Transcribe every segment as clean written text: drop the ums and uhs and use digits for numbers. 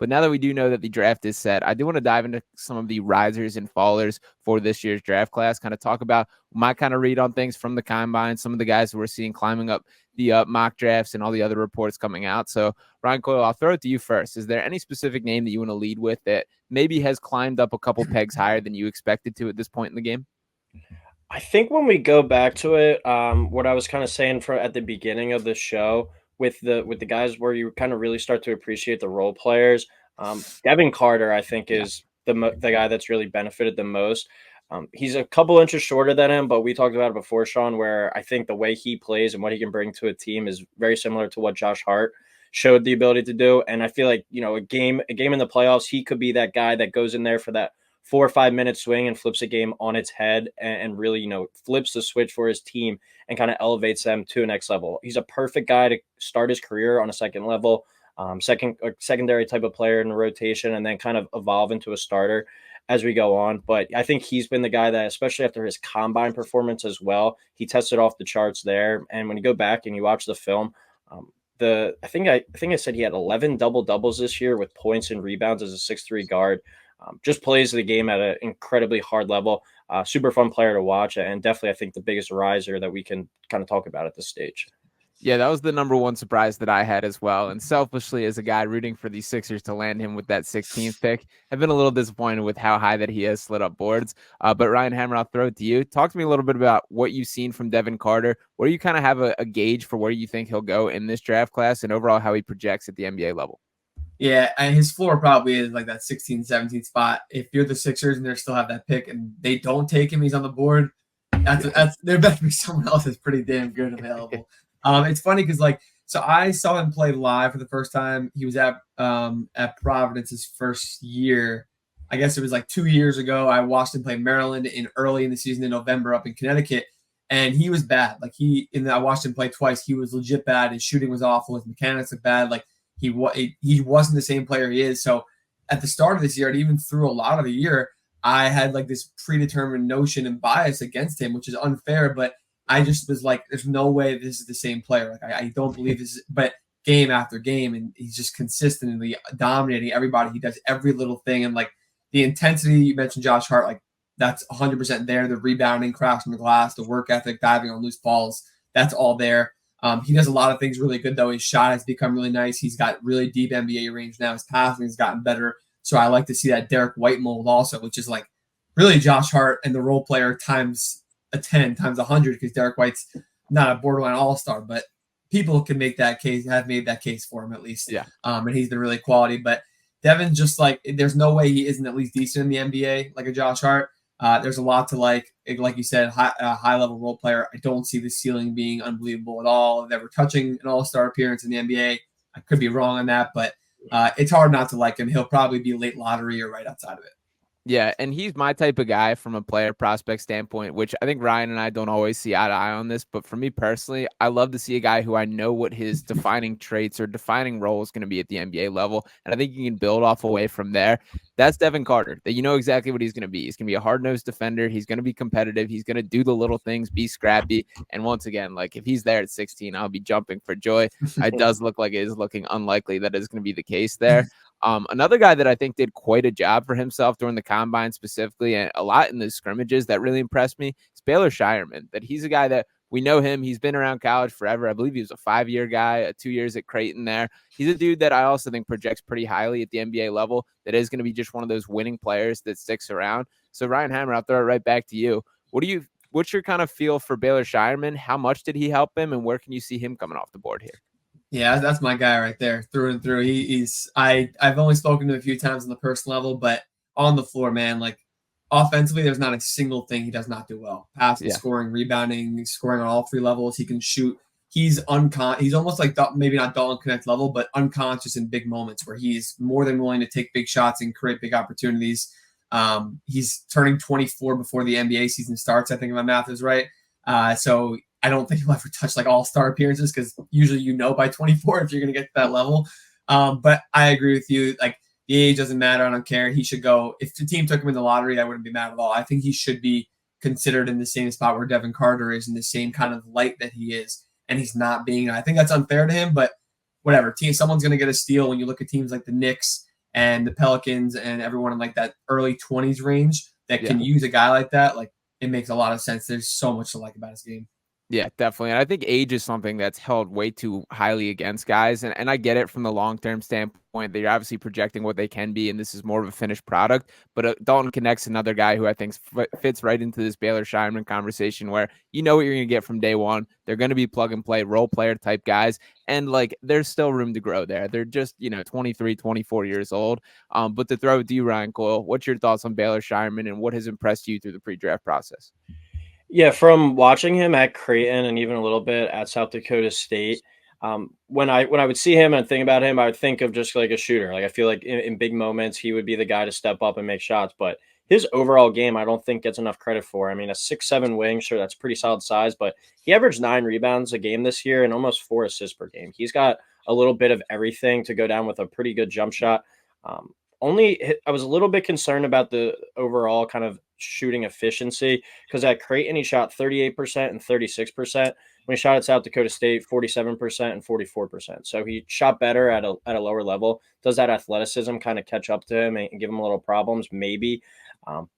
But now that we do know that the draft is set, I do want to dive into some of the risers and fallers for this year's draft class, kind of talk about my kind of read on things from the combine, some of the guys who we're seeing climbing up the mock drafts and all the other reports coming out. So Ryan Coyle, I'll throw it to you first. Is there any specific name that you want to lead with that maybe has climbed up a couple pegs higher than you expected to at this point in the game? I think when we go back to it, what I was kind of saying at the beginning of the show with the guys where you kind of really start to appreciate the role players. Devin Carter, I think, is the guy that's really benefited the most. He's a couple inches shorter than him, but we talked about it before, Sean, where I think the way he plays and what he can bring to a team is very similar to what Josh Hart showed the ability to do. And I feel like, a game in the playoffs, he could be that guy that goes in there for that 4 or 5 minute swing and flips a game on its head and really, flips the switch for his team and kind of elevates them to a next level. He's a perfect guy to start his career on a second level, secondary type of player in the rotation, and then kind of evolve into a starter as we go on. But I think he's been the guy that, especially after his combine performance as well, he tested off the charts there. And when you go back and you watch the film, I think I said he had 11 double doubles this year with points and rebounds as a 6'3" guard. Just plays the game at an incredibly hard level. Super fun player to watch, and definitely I think the biggest riser that we can kind of talk about at this stage. Yeah, that was the number one surprise that I had as well. And selfishly, as a guy rooting for the Sixers to land him with that 16th pick, I've been a little disappointed with how high that he has slid up boards. But Ryan Hammer, I'll throw it to you. Talk to me a little bit about what you've seen from Devin Carter, where you kind of have a gauge for where you think he'll go in this draft class and overall how he projects at the NBA level. Yeah, and his floor probably is like that 16, 17 spot. If you're the Sixers and they still have that pick and they don't take him, he's on the board. That's there better be someone else that's pretty damn good available. It's funny because so I saw him play live for the first time. He was at Providence his first year. I guess it was like 2 years ago. I watched him play Maryland early in the season in November up in Connecticut, and he was bad. I watched him play twice. He was legit bad. His shooting was awful. His mechanics looked bad. He wasn't the same player he is. So at the start of this year, and even through a lot of the year, I had this predetermined notion and bias against him, which is unfair. But I just was like, there's no way this is the same player. I don't believe this. But game after game, and he's just consistently dominating everybody. He does every little thing, and the intensity you mentioned, Josh Hart, that's 100% there. The rebounding, crashing the glass, the work ethic, diving on loose balls, that's all there. He does a lot of things really good, though. His shot has become really nice. He's got really deep NBA range now. His passing has gotten better. So I like to see that Derek White mold also, which is really Josh Hart and the role player times a 10, times 100, because Derek White's not a borderline all-star, but people can make that case, have made that case for him at least. Yeah. And he's been really quality. But Devin's just there's no way he isn't at least decent in the NBA like a Josh Hart. There's a lot to like you said, high-level role player. I don't see the ceiling being unbelievable at all. Never touching an all-star appearance in the NBA. I could be wrong on that, but it's hard not to like him. He'll probably be late lottery or right outside of it. Yeah, and he's my type of guy from a player prospect standpoint, which I think Ryan and I don't always see eye to eye on this. But for me personally, I love to see a guy who I know what his defining traits or defining role is going to be at the NBA level. And I think you can build off away from there. That's Devin Carter, that you know exactly what he's going to be. He's going to be a hard-nosed defender. He's going to be competitive. He's going to do the little things, be scrappy. And once again, if he's there at 16, I'll be jumping for joy. It does look like it is looking unlikely that is going to be the case there. Another guy that I think did quite a job for himself during the combine specifically, and a lot in the scrimmages that really impressed me, is Baylor Shireman. That he's a guy that we know him. He's been around college forever. I believe he was a 5-year guy, 2 years at Creighton there. He's a dude that I also think projects pretty highly at the NBA level. That is going to be just one of those winning players that sticks around. So Ryan Hammer, I'll throw it right back to you. What's your kind of feel for Baylor Shireman? How much did he help him, and where can you see him coming off the board here? Yeah, that's my guy right there, through and through. I've only spoken to him a few times on the personal level, but on the floor, man, offensively, there's not a single thing he does not do well. Passing, scoring, rebounding, scoring on all three levels. He can shoot. He's almost maybe not Dalton Connect level, but unconscious in big moments where he's more than willing to take big shots and create big opportunities. He's turning 24 before the NBA season starts, I think if my math is right. So I don't think he'll ever touch all-star appearances, because usually by 24 if you're going to get to that level. But I agree with you. The age doesn't matter. I don't care. He should go. If the team took him in the lottery, I wouldn't be mad at all. I think he should be considered in the same spot where Devin Carter is, in the same kind of light that he is, and he's not being. I think that's unfair to him, but whatever. Someone's going to get a steal when you look at teams like the Knicks and the Pelicans and everyone in like that early 20s range that can Yeah. use a guy like that, like it makes a lot of sense. There's so much to like about his game. Yeah, definitely. And I think age is something that's held way too highly against guys. And I get it from the long term standpoint that you're obviously projecting what they can be, and this is more of a finished product. But Dalton Connect's another guy who I think fits right into this Baylor Shineman conversation where you know what you're going to get from day one. They're going to be plug and play role player type guys. And like there's still room to grow there. They're just, 23, 24 years old. But to throw it to you, Ryan Coyle, what's your thoughts on Baylor Shineman and what has impressed you through the pre draft process? Yeah, from watching him at Creighton and even a little bit at South Dakota State, when I would see him and think about him, I would think of just like a shooter. Like I feel like in big moments, he would be the guy to step up and make shots. But his overall game, I don't think gets enough credit for. I mean, a 6'7" wing, sure, that's pretty solid size, but he averaged 9 rebounds a game this year and almost 4 assists per game. He's got a little bit of everything to go down with a pretty good jump shot. I was a little bit concerned about the overall kind of shooting efficiency because at Creighton he shot 38% and 36%. When he shot at South Dakota State, 47% and 44%. So he shot better at a lower level. Does that athleticism kind of catch up to him and give him a little problems? Maybe.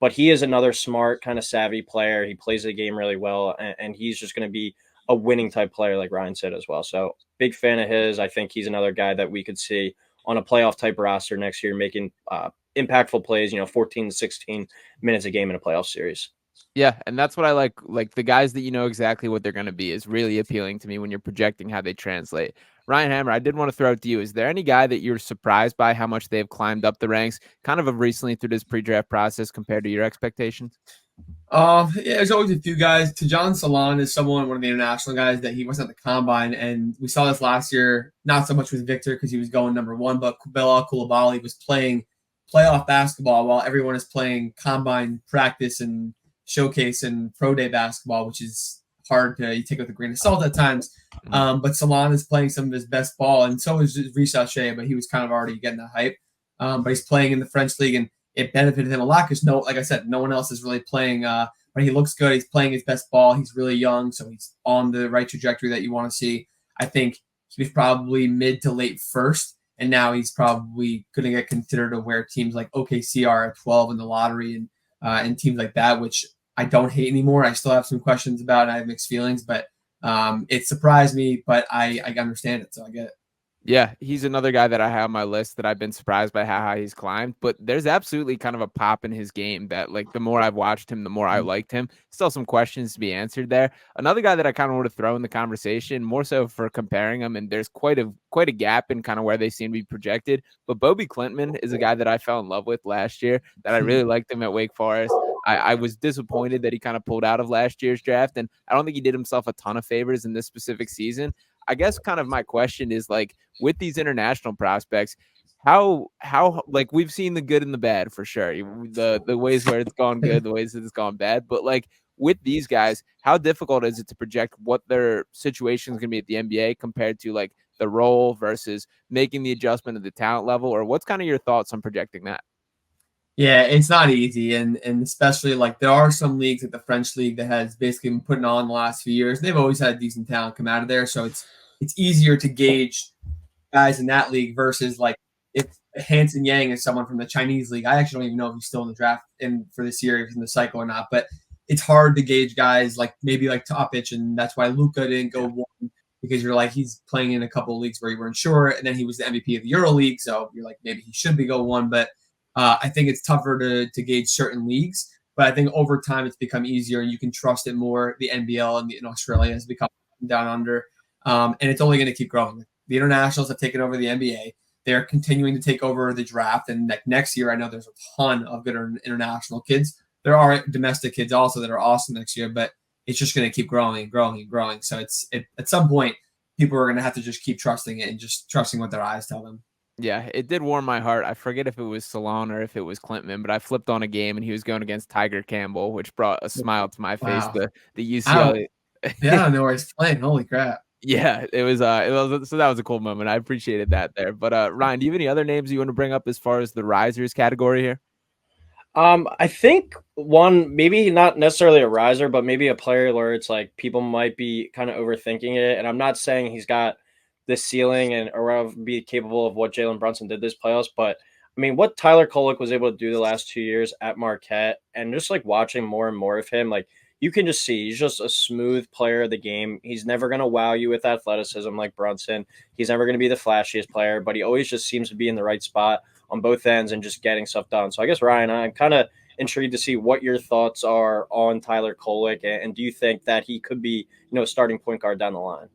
But he is another smart, kind of savvy player. He plays the game really well, and he's just going to be a winning type player, like Ryan said as well. So big fan of his. I think he's another guy that we could see on a playoff type roster next year, making impactful plays, 14 to 16 minutes a game in a playoff series. Yeah, and that's what I like. Like the guys that you know exactly what they're going to be is really appealing to me when you're projecting how they translate. Ryan Hammer, I did want to throw it to you. Is there any guy that you're surprised by how much they've climbed up the ranks kind of recently through this pre-draft process compared to your expectations? Yeah, there's always a few guys. Tajon Salon is one of the international guys that he wasn't at the combine, and we saw this last year. Not so much with Victor because he was going number one, but Bilal Coulibaly was playing playoff basketball while everyone is playing combine practice and showcase and pro day basketball, which is hard to you take with a grain of salt at times. But Salon is playing some of his best ball, and so is Reece Shea, but he was kind of already getting the hype. But he's playing in the French league, and it benefited him a lot because like I said, no one else is really playing. But he looks good. He's playing his best ball. He's really young, so he's on the right trajectory that you want to see. I think he was probably mid to late first, and now he's probably going to get considered to where teams like OKC are at 12 in the lottery and teams like that, which I don't hate anymore. I still have some questions about it. I have mixed feelings, but it surprised me, but I understand it, so I get it. Yeah, he's another guy that I have on my list that I've been surprised by how high he's climbed, but there's absolutely kind of a pop in his game that like the more I've watched him, the more I liked him. Still some questions to be answered there. Another guy that I kind of want to throw in the conversation, more so for comparing them, and there's quite a gap in kind of where they seem to be projected. But Bobby Klintman is a guy that I fell in love with last year, that I really liked him at Wake Forest. I was disappointed that he kind of pulled out of last year's draft, and I don't think he did himself a ton of favors in this specific season. I guess kind of my question is like with these international prospects, how like we've seen the good and the bad for sure. The ways where it's gone good, the ways that it's gone bad. But like with these guys, how difficult is it to project what their situation is going to be at the NBA compared to like the role versus making the adjustment at the talent level? Or what's kind of your thoughts on projecting that? Yeah, it's not easy, and especially like there are some leagues like the French league that has basically been putting on the last few years. They've always had decent talent come out of there, so it's easier to gauge guys in that league versus like if Hansen Yang is someone from the Chinese league. I actually don't even know if he's still in the draft in for this year, if he's in the cycle or not. But it's hard to gauge guys like maybe like Topic, and that's why Luka didn't go one because you're like he's playing in a couple of leagues where you weren't sure, and then he was the MVP of the Euro League, so you're like maybe he should be go one, but. I think it's tougher to gauge certain leagues, but I think over time it's become easier and you can trust it more. The NBL and in Australia has become down under, and it's only going to keep growing. The internationals have taken over the NBA. They're continuing to take over the draft, and like next year, I know there's a ton of good international kids. There are domestic kids also that are awesome next year, but it's just going to keep growing and growing and growing. So at some point, people are going to have to just keep trusting it and just trusting what their eyes tell them. Yeah, it did warm my heart. I forget if it was Salon or if it was Klintman, but I flipped on a game and he was going against Tiger Campbell, which brought a smile to my face. Wow. The UCLA. Yeah, I don't know where he's playing. Holy crap. Yeah, it was so that was a cool moment. I appreciated that there. But Ryan, do you have any other names you want to bring up as far as the risers category here? I think one, maybe not necessarily a riser, but maybe a player where it's like people might be kind of overthinking it. And I'm not saying he's got the ceiling or be capable of what Jalen Brunson did this playoffs, but I mean, what Tyler Kolek was able to do the last 2 years at Marquette, and just like watching more and more of him, like you can just see he's just a smooth player of the game. He's never going to wow you with athleticism like Brunson. He's never going to be the flashiest player, but he always just seems to be in the right spot on both ends and just getting stuff done. So I guess, Ryan, I'm kind of intrigued to see what your thoughts are on Tyler Kolek, and do you think that he could be, a starting point guard down the line?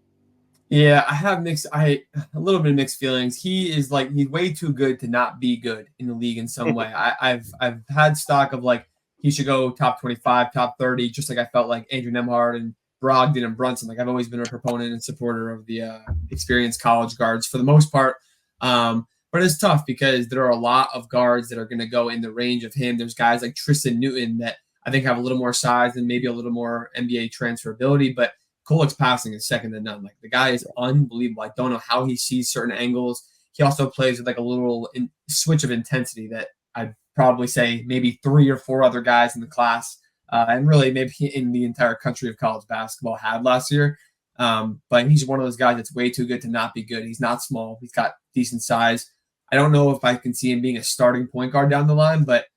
Yeah, I have a little bit of mixed feelings. He's way too good to not be good in the league in some way. I've had stock of like he should go top 25, top 30, just like I felt like Andrew Nembhard and Brogdon and Brunson. Like I've always been a proponent and supporter of the experienced college guards for the most part. But it's tough because there are a lot of guards that are going to go in the range of him. There's guys like Tristan Newton that I think have a little more size and maybe a little more NBA transferability, but Kolek's passing is second to none. Like the guy is unbelievable. I don't know how he sees certain angles. He also plays with like a little switch of intensity that I'd probably say maybe 3 or 4 other guys in the class and really maybe in the entire country of college basketball had last year. But he's one of those guys that's way too good to not be good. He's not small. He's got decent size. I don't know if I can see him being a starting point guard down the line, but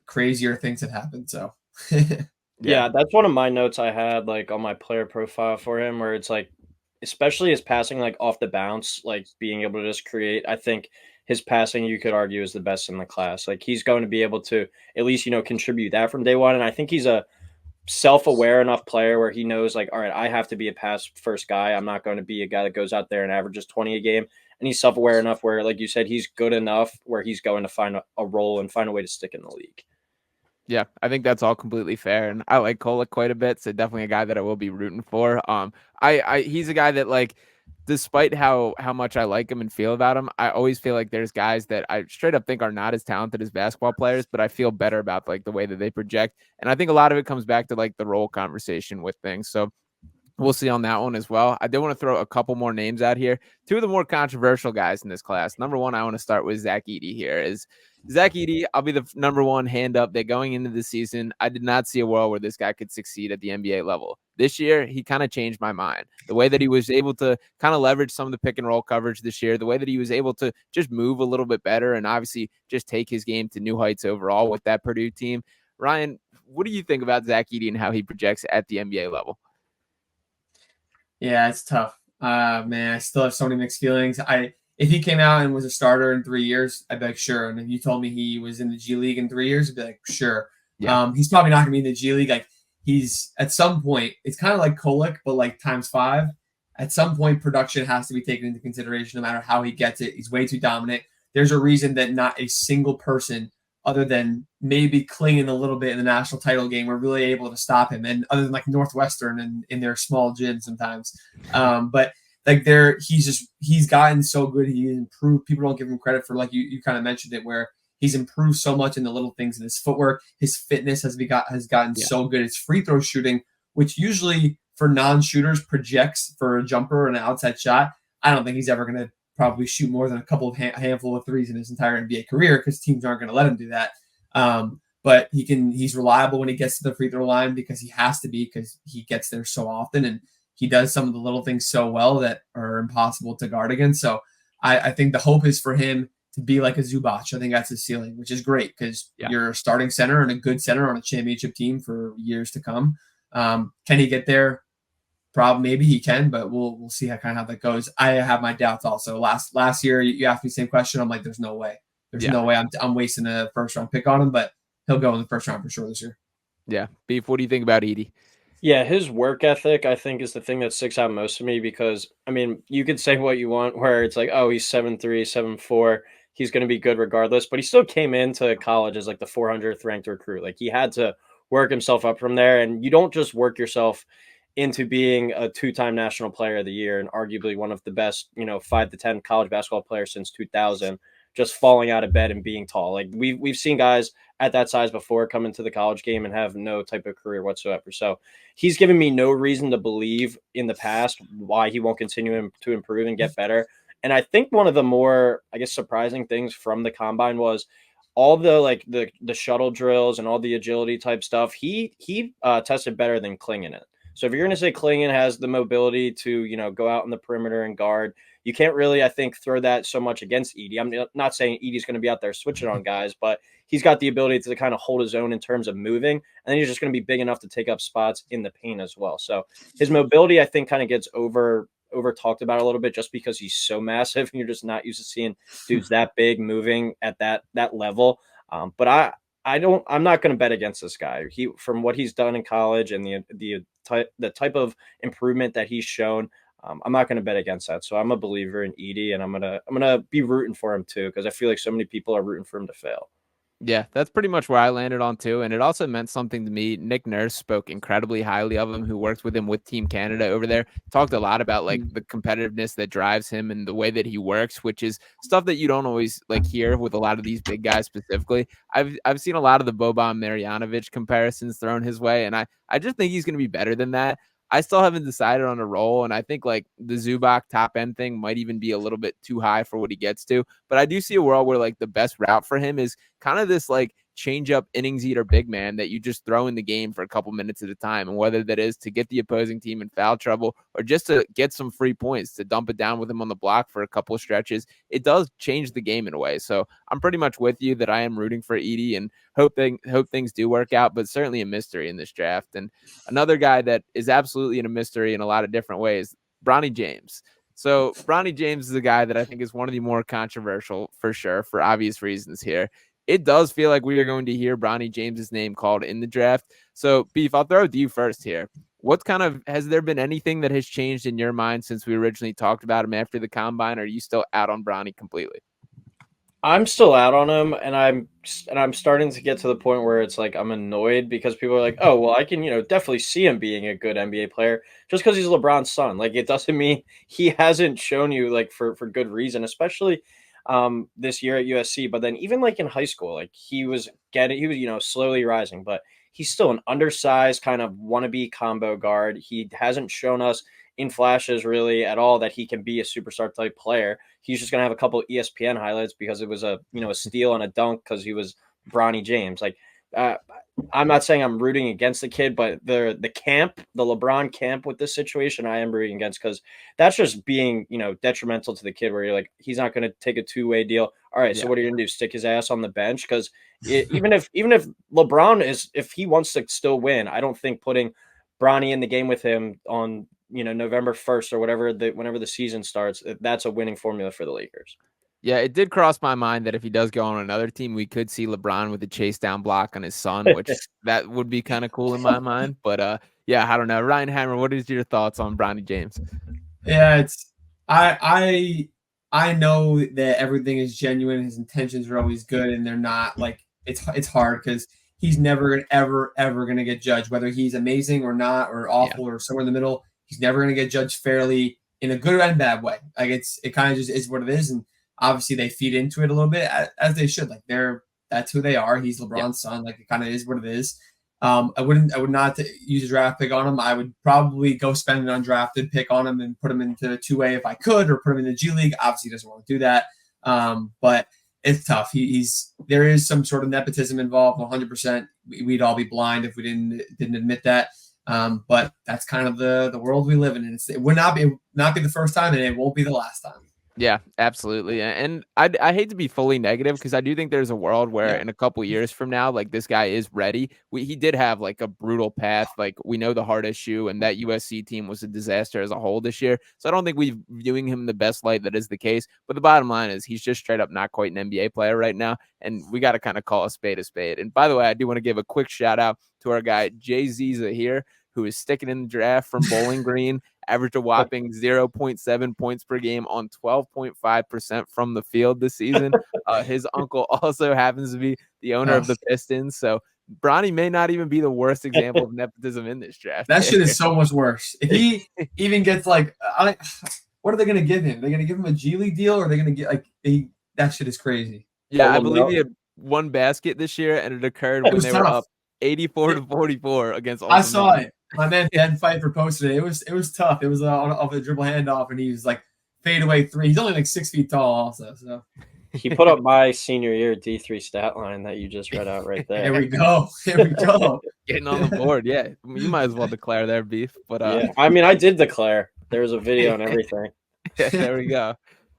crazier things have happened. So Yeah, that's one of my notes I had like on my player profile for him, where it's like, especially his passing, like off the bounce, like being able to just create. I think his passing, you could argue, is the best in the class. Like he's going to be able to at least, contribute that from day one. And I think he's a self-aware enough player where he knows like, all right, I have to be a pass first guy. I'm not going to be a guy that goes out there and averages 20 a game. And he's self-aware enough where, like you said, he's good enough where he's going to find a role and find a way to stick in the league. Yeah, I think that's all completely fair, and I like Kolek quite a bit. So definitely a guy that I will be rooting for. He's a guy that like, despite how much I like him and feel about him, I always feel like there's guys that I straight up think are not as talented as basketball players, but I feel better about like the way that they project, and I think a lot of it comes back to like the role conversation with things. So we'll see on that one as well. I do want to throw a couple more names out here. 2 of the more controversial guys in this class. Number one, I want to start with Zach Edey here. Is Zach Edey, I'll be the number one hand up that going into the season, I did not see a world where this guy could succeed at the NBA level. This year, he kind of changed my mind. The way that he was able to kind of leverage some of the pick and roll coverage this year, the way that he was able to just move a little bit better and obviously just take his game to new heights overall with that Purdue team. Ryan, what do you think about Zach Edey and how he projects at the NBA level? Yeah, it's tough. Man, I still have so many mixed feelings. If he came out and was a starter in 3 years, I'd be like, sure. And if you told me he was in the G League in 3 years, I'd be like, sure. Yeah. He's probably not going to be in the G League. Like he's at some point, it's kind of like Kolek, but like times 5. At some point, production has to be taken into consideration, no matter how he gets it. He's way too dominant. There's a reason that not a single person, other than maybe clinging a little bit in the national title game, were really able to stop him. And other than like Northwestern and in their small gym sometimes. But like he's gotten so good. He's improved. People don't give him credit for, like you kind of mentioned it, where he's improved so much in the little things in his footwork. His fitness has gotten so good. His free throw shooting, which usually for non-shooters projects for a jumper or an outside shot. I don't think he's ever going to probably shoot more than a couple of handful of threes in his entire NBA career because teams aren't going to let him do that. But he's reliable when he gets to the free throw line because he has to be, because he gets there so often, and he does some of the little things so well that are impossible to guard against. So I think the hope is for him to be like a Zubac. I think that's his ceiling, which is great because you're a starting center and a good center on a championship team for years to come. Can he get there? Probably, maybe he can, but we'll see how that goes. I have my doubts also. Last year, you asked me the same question. I'm like, there's no way. There's no way I'm wasting a first round pick on him, but he'll go in the first round for sure this year. Yeah. Beef, what do you think about Edey? Yeah, his work ethic, I think, is the thing that sticks out most to me because, I mean, you could say what you want, where it's like, oh, he's 7'3", 7'4", he's going to be good regardless, but he still came into college as like the 400th ranked recruit. Like he had to work himself up from there, and you don't just work yourself into being a 2-time national player of the year and arguably one of the best, 5 to 10 college basketball players since 2000, just falling out of bed and being tall. Like we've seen guys at that size before come into the college game and have no type of career whatsoever. So he's given me no reason to believe in the past why he won't continue to improve and get better. And I think one of the more, I guess, surprising things from the combine was all the shuttle drills and all the agility type stuff. He tested better than Kling in it. So if you're going to say Klingon has the mobility to, go out on the perimeter and guard, you can't really, I think, throw that so much against Edey. I'm not saying Edey's going to be out there switching on guys, but he's got the ability to kind of hold his own in terms of moving, and then he's just going to be big enough to take up spots in the paint as well. So his mobility, I think, kind of gets over talked about a little bit just because he's so massive and you're just not used to seeing dudes that big moving at that level. But I'm not going to bet against this guy. From what he's done in college and the type of improvement that he's shown, I'm not going to bet against that. So I'm a believer in Edey, and I'm gonna be rooting for him too, because I feel like so many people are rooting for him to fail. Yeah, that's pretty much where I landed on too. And it also meant something to me. Nick Nurse spoke incredibly highly of him, who works with him with Team Canada over there. Talked a lot about like the competitiveness that drives him and the way that he works, which is stuff that you don't always like hear with a lot of these big guys specifically. I've seen a lot of the Boban Marjanovic comparisons thrown his way, and I just think he's going to be better than that. I still haven't decided on a role, and I think like the Zubac top end thing might even be a little bit too high for what he gets to. But I do see a world where like the best route for him is kind of this like change up innings eater big man that you just throw in the game for a couple minutes at a time. And whether that is to get the opposing team in foul trouble or just to get some free points, to dump it down with him on the block for a couple of stretches, it does change the game in a way. So I'm pretty much with you that I am rooting for Edey and hope things do work out, but certainly a mystery in this draft. And another guy that is absolutely in a mystery in a lot of different ways, Bronny James. So Bronny James is a guy that I think is one of the more controversial for sure, for obvious reasons here. It does feel like we are going to hear Bronny James's name called in the draft. So Beef, I'll throw it to you first here. Has there been anything that has changed in your mind since we originally talked about him after the combine? Or are you still out on Bronny completely? I'm still out on him, and I'm starting to get to the point where it's like I'm annoyed because people are like, "Oh, well, I can, definitely see him being a good NBA player just because he's LeBron's son." Like, it doesn't mean he hasn't shown you like for good reason, especially this year at USC. But then even like in high school, like he was slowly rising, but he's still an undersized kind of wannabe combo guard. He hasn't shown us in flashes really at all that he can be a superstar type player. He's just going to have a couple of ESPN highlights because it was a steal and a dunk because he was Bronny James. Like, I'm not saying I'm rooting against the kid, but the LeBron camp with this situation, I am rooting against, because that's just being, detrimental to the kid, where you're like, he's not going to take a two-way deal. All right. So what are you going to do? Stick his ass on the bench? Because even if LeBron if he wants to still win, I don't think putting Bronny in the game with him on, November 1st or whenever the season starts, that's a winning formula for the Lakers. Yeah, it did cross my mind that if he does go on another team, we could see LeBron with a chase down block on his son, which that would be kind of cool in my mind. But yeah, I don't know. Ryan Hammer, what is your thoughts on Bronny James? Yeah, I know that everything is genuine. His intentions are always good, and they're not like it's hard because he's never ever going to get judged, whether he's amazing or not, or awful or somewhere in the middle. He's never going to get judged fairly in a good and bad way. Like it kind of just is what it is, and obviously they feed into it a little bit as they should. Like that's who they are. He's LeBron's son. Like it kind of is what it is. I would not use a draft pick on him. I would probably go spend an undrafted pick on him and put him into 2A if I could, or put him in the G League. Obviously, he doesn't want to do that. But it's tough. There is some sort of nepotism involved. 100%. We'd all be blind if we didn't admit that. But that's kind of the world we live in. And it would not be the first time, and it won't be the last time. Yeah, absolutely. And I hate to be fully negative, because I do think there's a world where in a couple years from now, like this guy is ready. He did have like a brutal path. Like we know the heart issue, and that USC team was a disaster as a whole this year. So I don't think we're viewing him in the best light that is the case. But the bottom line is he's just straight up not quite an NBA player right now. And we got to kind of call a spade a spade. And by the way, I do want to give a quick shout out to our guy, Jay Ziza here, who is sticking in the draft from Bowling Green, averaged a whopping 0.7 points per game on 12.5% from the field this season. His uncle also happens to be the owner of the Pistons. So Bronny may not even be the worst example of nepotism in this draft. That shit is so much worse. If he even gets like, what are they going to give him? They're going to give him a G League deal, or are they going to get that shit is crazy. Yeah, I believe he had one basket this year, and it occurred when they were up 84-44 against. I saw it. My man Dan Pfeiffer posted it. It was tough. It was off a dribble handoff, and he was like fadeaway three. He's only like 6 feet tall, also. So he put up my senior year D3 stat line that you just read out right there. Here we go. Getting on the board. Yeah, you might as well declare their Beef. But yeah, I mean, I did declare. There was a video and everything. There we go.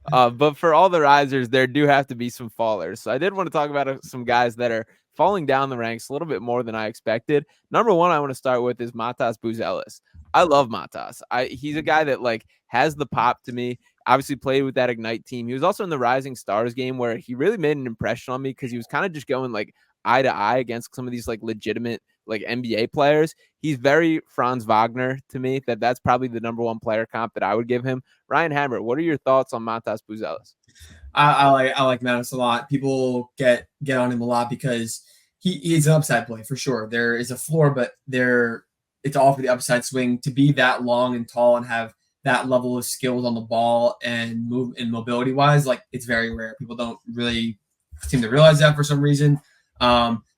But for all the risers, there do have to be some fallers. So I did want to talk about some guys that are falling down the ranks a little bit more than I expected. Number one, I want to start with is Matas Buzelis. I love Matas. He's a guy that like has the pop to me. Obviously played with that Ignite team. He was also in the Rising Stars game where he really made an impression on me because he was kind of just going like eye to eye against some of these like legitimate like NBA players. He's very Franz Wagner to me. That's probably the number one player comp that I would give him. Ryan Hammer, what are your thoughts on Matas Buzelis? I like Mattis a lot. People get on him a lot because he's an upside play for sure. There is a floor, but it's all for the upside swing. To be that long and tall and have that level of skills on the ball and move and mobility wise, like it's very rare. People don't really seem to realize that for some reason.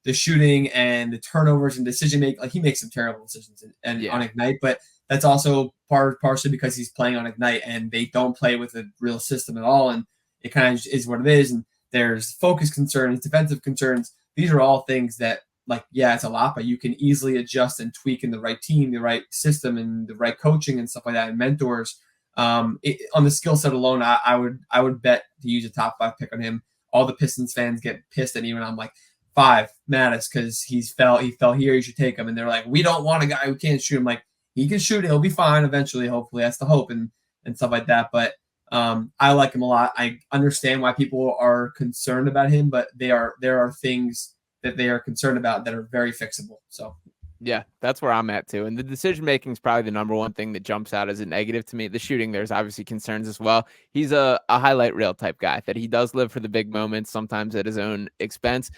The shooting and the turnovers and decision making, like he makes some terrible decisions on Ignite, but that's also partially because he's playing on Ignite and they don't play with a real system at all. And it kind of is what it is. And there's focus concerns, defensive concerns. These are all things that, like, yeah, it's a lot, but you can easily adjust and tweak in the right team, the right system, and the right coaching and stuff like that, and mentors. On the skill set alone, I would bet to use a top 5 pick on him. All the Pistons fans get pissed at me when I'm like 5 Mattis because he fell here. You should take him, and they're like, we don't want a guy who can't shoot. I'm like, he can shoot. He'll be fine eventually. Hopefully, that's the hope and stuff like that. But I like him a lot. I understand why people are concerned about him, but there are things that they are concerned about that are very fixable. So yeah, that's where I'm at too. And the decision making is probably the number one thing that jumps out as a negative to me. The shooting, there's obviously concerns as well. He's a highlight reel type guy that he does live for the big moments, sometimes at his own expense.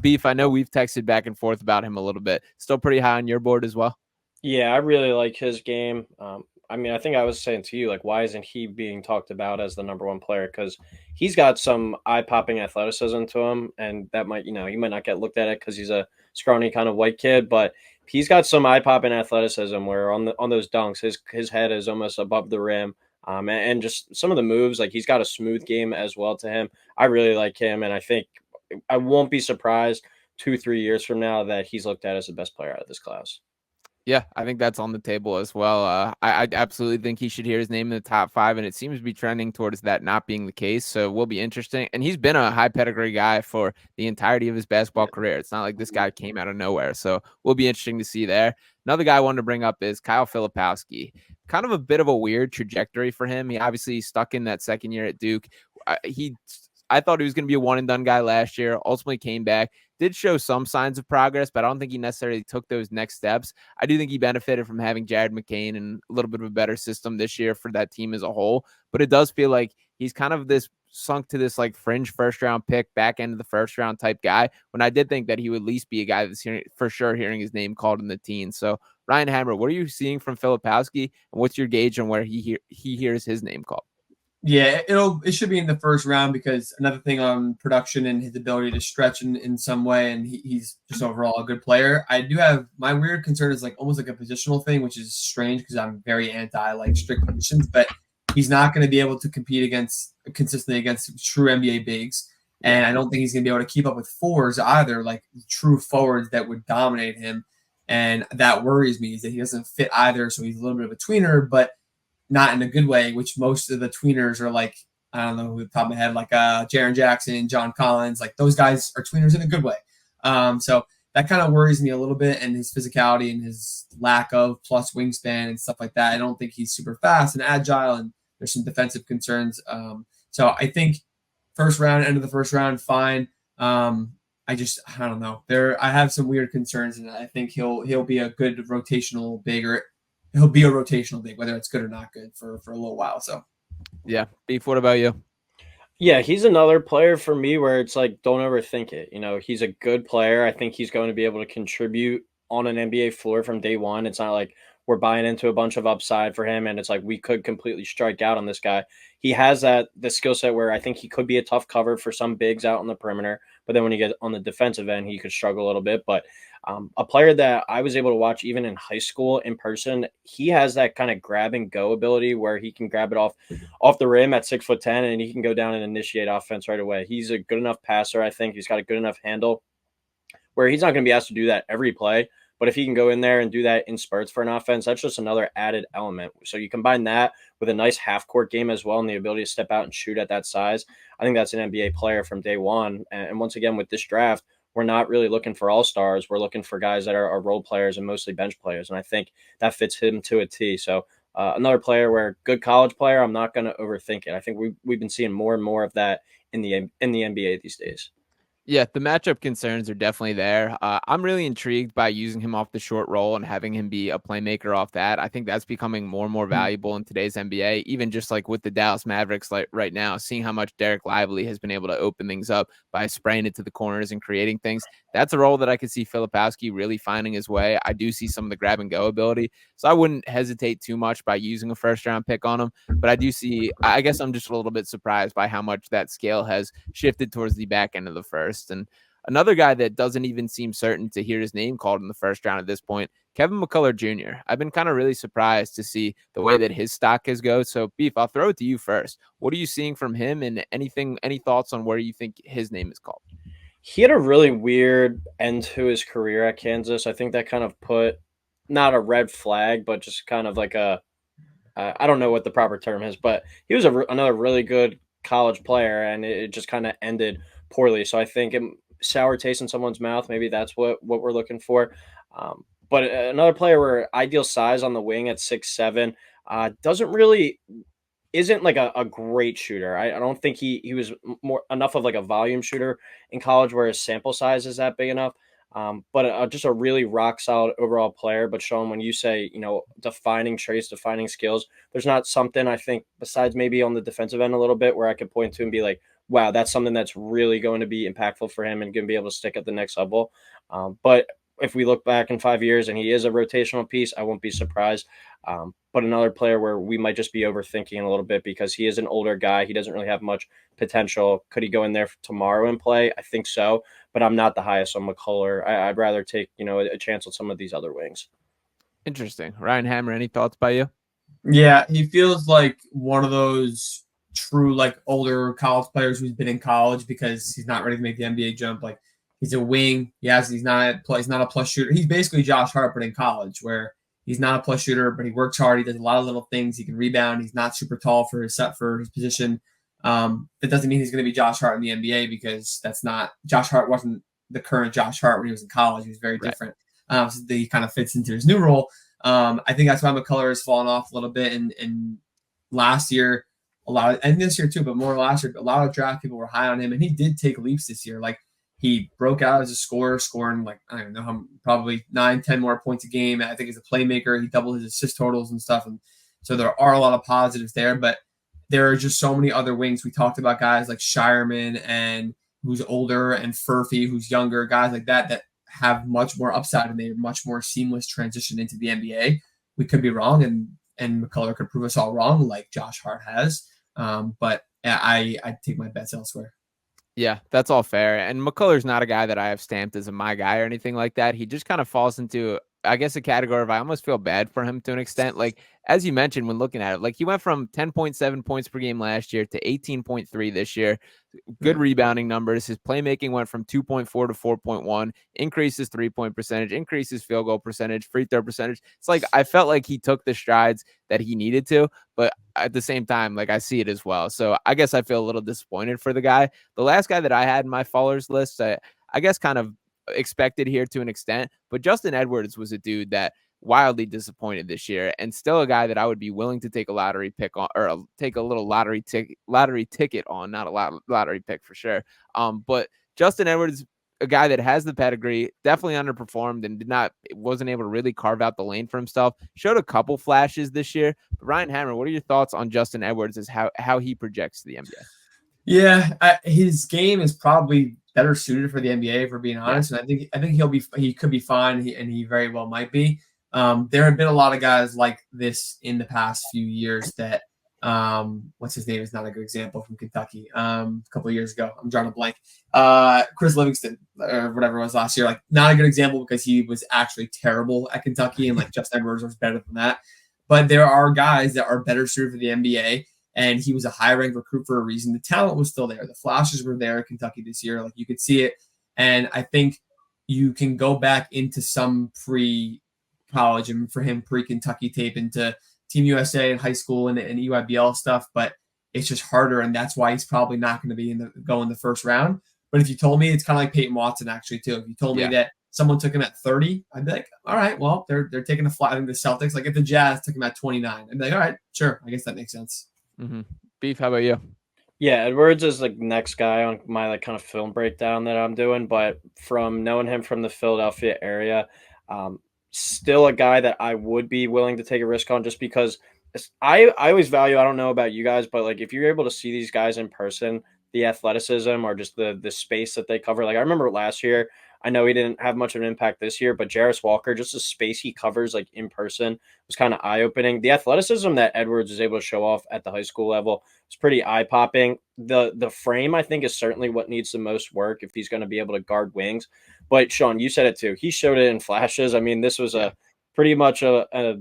Beef, I know we've texted back and forth about him a little bit. Still pretty high on your board as well. Yeah, I really like his game. I mean, I think I was saying to you, like, why isn't he being talked about as the number one player? Because he's got some eye-popping athleticism to him, and that might, he might not get looked at it because he's a scrawny kind of white kid, but he's got some eye-popping athleticism where on those dunks, his head is almost above the rim, and just some of the moves, like he's got a smooth game as well to him. I really like him, and I think I won't be surprised 2-3 years from now that he's looked at as the best player out of this class. Yeah, I think that's on the table as well. I absolutely think he should hear his name in the top 5, and it seems to be trending towards that not being the case. So it will be interesting. And he's been a high pedigree guy for the entirety of his basketball career. It's not like this guy came out of nowhere. So will be interesting to see there. Another guy I wanted to bring up is Kyle Filipowski. Kind of a bit of a weird trajectory for him. He obviously stuck in that second year at Duke. I thought he was going to be a one and done guy last year. Ultimately came back, did show some signs of progress, but I don't think he necessarily took those next steps. I do think he benefited from having Jared McCain and a little bit of a better system this year for that team as a whole. But it does feel like he's kind of sunk to this like fringe first round pick, back end of the first round type guy, when I did think that he would at least be a guy that's for sure hearing his name called in the teens. So Ryan Hammer, what are you seeing from Filipowski, and what's your gauge on where he hears his name called? Yeah, it should be in the first round because another thing on production and his ability to stretch in some way, and he's just overall a good player. I do have my weird concern is like almost like a positional thing, which is strange because I'm very anti like strict positions, but he's not going to be able to compete consistently against true NBA bigs, and I don't think he's going to be able to keep up with fours either, like true forwards that would dominate him, and that worries me is that he doesn't fit either. So he's a little bit of a tweener, but not in a good way, which most of the tweeners are like, I don't know who the top of my head, like Jaren Jackson, John Collins, like those guys are tweeners in a good way. So that kind of worries me a little bit, and his physicality and his lack of plus wingspan and stuff like that. I don't think he's super fast and agile, and there's some defensive concerns. So I think end of the first round, fine. I don't know. I have some weird concerns, and I think he'll be a good rotational big, or he'll be a rotational big, whether it's good or not good for a little while. So, yeah. Beef, what about you? Yeah, he's another player for me where it's like, don't overthink it. He's a good player. I think he's going to be able to contribute on an NBA floor from day one. It's not like we're buying into a bunch of upside for him, and it's like we could completely strike out on this guy. He has the skill set where I think he could be a tough cover for some bigs out on the perimeter, but then when you get on the defensive end, he could struggle a little bit. But a player that I was able to watch even in high school in person, he has that kind of grab and go ability where he can grab it off the rim at 6'10", and he can go down and initiate offense right away. He's a good enough passer. I think he's got a good enough handle where he's not going to be asked to do that every play, But if he can go in there and do that in spurts for an offense, that's just another added element. So you combine that with a nice half-court game as well and the ability to step out and shoot at that size. I think that's an NBA player from day one. And once again, with this draft, we're not really looking for all-stars. We're looking for guys that are role players and mostly bench players. And I think that fits him to a T. So another player where good college player, I'm not going to overthink it. I think we've been seeing more and more of that in the NBA these days. Yeah, the matchup concerns are definitely there. I'm really intrigued by using him off the short roll and having him be a playmaker off that. I think that's becoming more and more valuable in today's NBA, even just like with the Dallas Mavericks like right now, seeing how much Derek Lively has been able to open things up by spraying it to the corners and creating things. That's a role that I could see Filipowski really finding his way. I do see some of the grab and go ability, so I wouldn't hesitate too much by using a first round pick on him. But I do see, I guess I'm just a little bit surprised by how much that scale has shifted towards the back end of the first. And another guy that doesn't even seem certain to hear his name called in the first round at this point, Kevin McCullough Jr. I've been kind of really surprised to see the way that his stock has gone. So, Beef, I'll throw it to you first. What are you seeing from him, and any thoughts on where you think his name is called? He had a really weird end to his career at Kansas. I think that kind of put not a red flag, but just kind of like I don't know what the proper term is, but he was another really good college player, and it just kind of ended poorly. So I think sour taste in someone's mouth, maybe that's what we're looking for. But another player where ideal size on the wing at 6'7", doesn't really isn't like a great shooter. I don't think he was more enough of like a volume shooter in college where his sample size is that big enough. But just a really rock solid overall player. But Sean, when you say, defining traits, defining skills, there's not something I think besides maybe on the defensive end a little bit where I could point to and be like, wow, that's something that's really going to be impactful for him and going to be able to stick at the next level. But if we look back in 5 years and he is a rotational piece, I won't be surprised. But another player where we might just be overthinking a little bit because he is an older guy. He doesn't really have much potential. Could he go in there tomorrow and play? I think so, but I'm not the highest on McCullough. I'd rather take, a chance with some of these other wings. Interesting. Ryan Hammer, any thoughts by you? Yeah, he feels like one of those true like older college players who's been in college because he's not ready to make the NBA jump. Like he's a wing. He's not a plus shooter. He's basically Josh Hart, but in college, where he's not a plus shooter, but he works hard. He does a lot of little things. He can rebound. He's not super tall for his position. That doesn't mean he's going to be Josh Hart in the NBA because that's not Josh Hart wasn't the current Josh Hart when he was in college. He was very different. So he kind of fits into his new role. I think that's why McCullough has fallen off a little bit. And last year, and this year too, but more last year, a lot of draft people were high on him, and he did take leaps this year. Like he broke out as a scorer, scoring like I don't know, probably 9-10 more points a game. I think as a playmaker, he doubled his assist totals and stuff, and so there are a lot of positives there. But there are just so many other wings. We talked about guys like Shireman and who's older, and Furphy who's younger, guys like that have much more upside and they're much more seamless transition into the NBA. We could be wrong, and McCullough could prove us all wrong, like Josh Hart has. But I take my bets elsewhere. Yeah, that's all fair. And McCullough's not a guy that I have stamped as my guy or anything like that. He just kind of falls into, I guess, a category of I almost feel bad for him to an extent. Like, as you mentioned when looking at it, like he went from 10.7 points per game last year to 18.3 this year. Good rebounding numbers. His playmaking went from 2.4 to 4.1, increases 3-point percentage, increases field goal percentage, free throw percentage. It's like I felt like he took the strides that he needed to, but at the same time, like I see it as well. So I guess I feel a little disappointed for the guy. The last guy that I had in my followers list, I guess kind of expected here to an extent, but Justin Edwards was a dude that wildly disappointed this year, and still a guy that I would be willing to take a lottery pick on, or take a little lottery ticket on, not a lottery pick for sure. But Justin Edwards, a guy that has the pedigree, definitely underperformed and wasn't able to really carve out the lane for himself. Showed a couple flashes this year. But Ryan Hammer, what are your thoughts on Justin Edwards as how he projects to the NBA? Yeah, his game is probably better suited for the NBA, if we're being honest. Yeah. And I think he could be fine, and he very well might be. There have been a lot of guys like this in the past few years that what's his name is not a good example from Kentucky. A couple of years ago, I'm drawing a blank. Chris Livingston or whatever it was last year, like not a good example because he was actually terrible at Kentucky, and like Justin Edwards was better than that. But there are guys that are better suited for the NBA, and he was a high-ranked recruit for a reason. The talent was still there. The flashes were there at Kentucky this year. Like you could see it. And I think you can go back into some pre-college and for him pre-Kentucky tape into Team USA in high school and EYBL stuff, but it's just harder, and that's why he's probably not going to be go in the first round. But if you told me, it's kind of like Peyton Watson actually too. If you told me that someone took him at 30, I'd be like, all right, well, they're taking a fly. I think the Celtics, like if the Jazz took him at 29, I'd be like, all right, sure, I guess that makes sense. Mm-hmm. Beef, how about you? Yeah, Edwards is the next guy on my like kind of film breakdown that I'm doing, but from knowing him from the Philadelphia area, still a guy that I would be willing to take a risk on just because I always value, I don't know about you guys, but like if you're able to see these guys in person, the athleticism or just the space that they cover. Like I remember last year, I know he didn't have much of an impact this year, but Jarris Walker, just the space he covers like in person was kind of eye-opening. The athleticism that Edwards is able to show off at the high school level is pretty eye-popping. The frame, I think, is certainly what needs the most work if he's going to be able to guard wings. But Sean, you said it too. He showed it in flashes. I mean, this was a pretty much a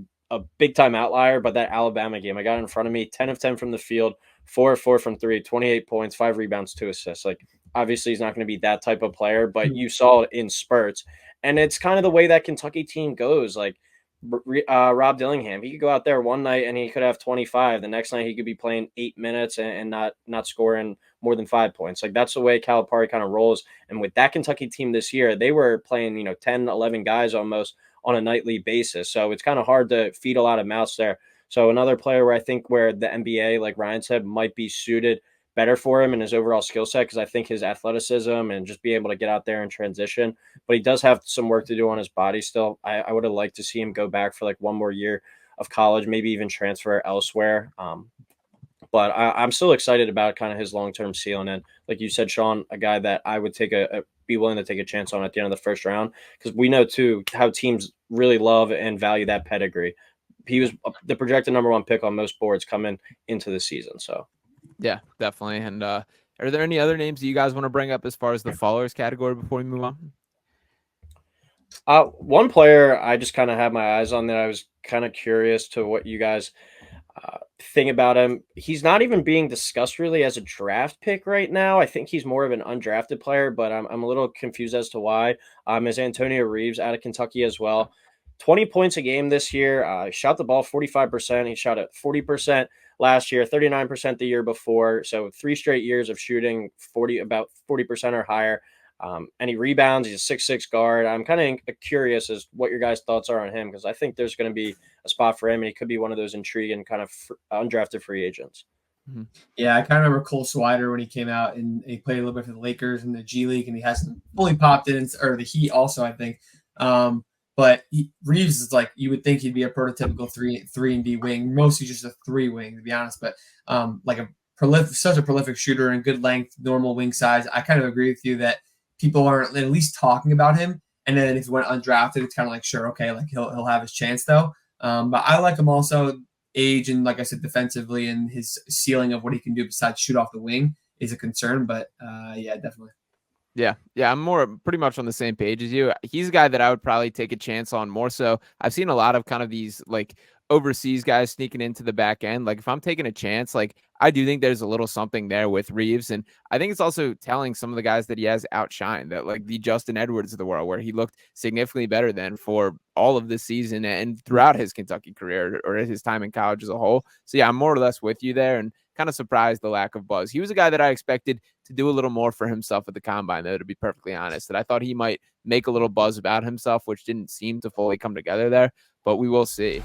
big-time outlier, but that Alabama game, I got it in front of me, 10 of 10 from the field, 4 of 4 from 3, 28 points, 5 rebounds, 2 assists. Like, obviously, he's not going to be that type of player, but you saw it in spurts. And it's kind of the way that Kentucky team goes. Like, Rob Dillingham, he could go out there one night and he could have 25. The next night, he could be playing 8 minutes and not scoring more than 5 points. Like, that's the way Calipari kind of rolls. And with that Kentucky team this year, they were playing, 10, 11 guys almost on a nightly basis. So it's kind of hard to feed a lot of mouths there. So another player where I think where the NBA, like Ryan said, might be suited better for him and his overall skill set, because I think his athleticism and just be able to get out there and transition, but he does have some work to do on his body still. I would have liked to see him go back for like one more year of college, maybe even transfer elsewhere. But I'm still excited about kind of his long-term ceiling. And like you said, Sean, a guy that I would be willing to take a chance on at the end of the first round, because we know too how teams really love and value that pedigree. He was the projected number 1 pick on most boards coming into the season. So yeah, definitely. And are there any other names that you guys want to bring up as far as the followers category before we move on? One player I just kind of had my eyes on that I was kind of curious to what you guys think about him. He's not even being discussed really as a draft pick right now. I think he's more of an undrafted player, but I'm a little confused as to why. Is Antonio Reeves out of Kentucky as well? 20 points a game this year. Shot the ball 45%. He shot at 40% last year, 39% the year before. So 3 straight years of shooting about 40% or higher. And he rebounds. He's a 6'6" guard. I'm kind of curious as what your guys' thoughts are on him, because I think there's going to be a spot for him, and he could be one of those intriguing kind of undrafted free agents. Mm-hmm. Yeah, I kind of remember Cole Swider when he came out and he played a little bit for the Lakers in the G League, and he hasn't fully popped in, or the Heat also, I think. But Reeves is like, you would think he'd be a prototypical 3-and-D wing, mostly just a 3 wing, to be honest. But like such a prolific shooter and good length, normal wing size. I kind of agree with you that people aren't at least talking about him. And then if he went undrafted, it's kind of like, sure, okay, like he'll have his chance though. But I like him also. Age and, like I said, defensively, and his ceiling of what he can do besides shoot off the wing is a concern. But yeah, definitely. Yeah, I'm pretty much on the same page as you. He's a guy that I would probably take a chance on more so. I've seen a lot of kind of these like overseas guys sneaking into the back end. Like if I'm taking a chance, like I do think there's a little something there with Reeves. And I think it's also telling some of the guys that he has outshined, that like the Justin Edwards of the world, where he looked significantly better than for all of this season and throughout his Kentucky career or his time in college as a whole. So yeah, I'm more or less with you there, and kind of surprised the lack of buzz. He was a guy that I expected to do a little more for himself at the combine, though, to be perfectly honest, that I thought he might make a little buzz about himself, which didn't seem to fully come together there, but we will see.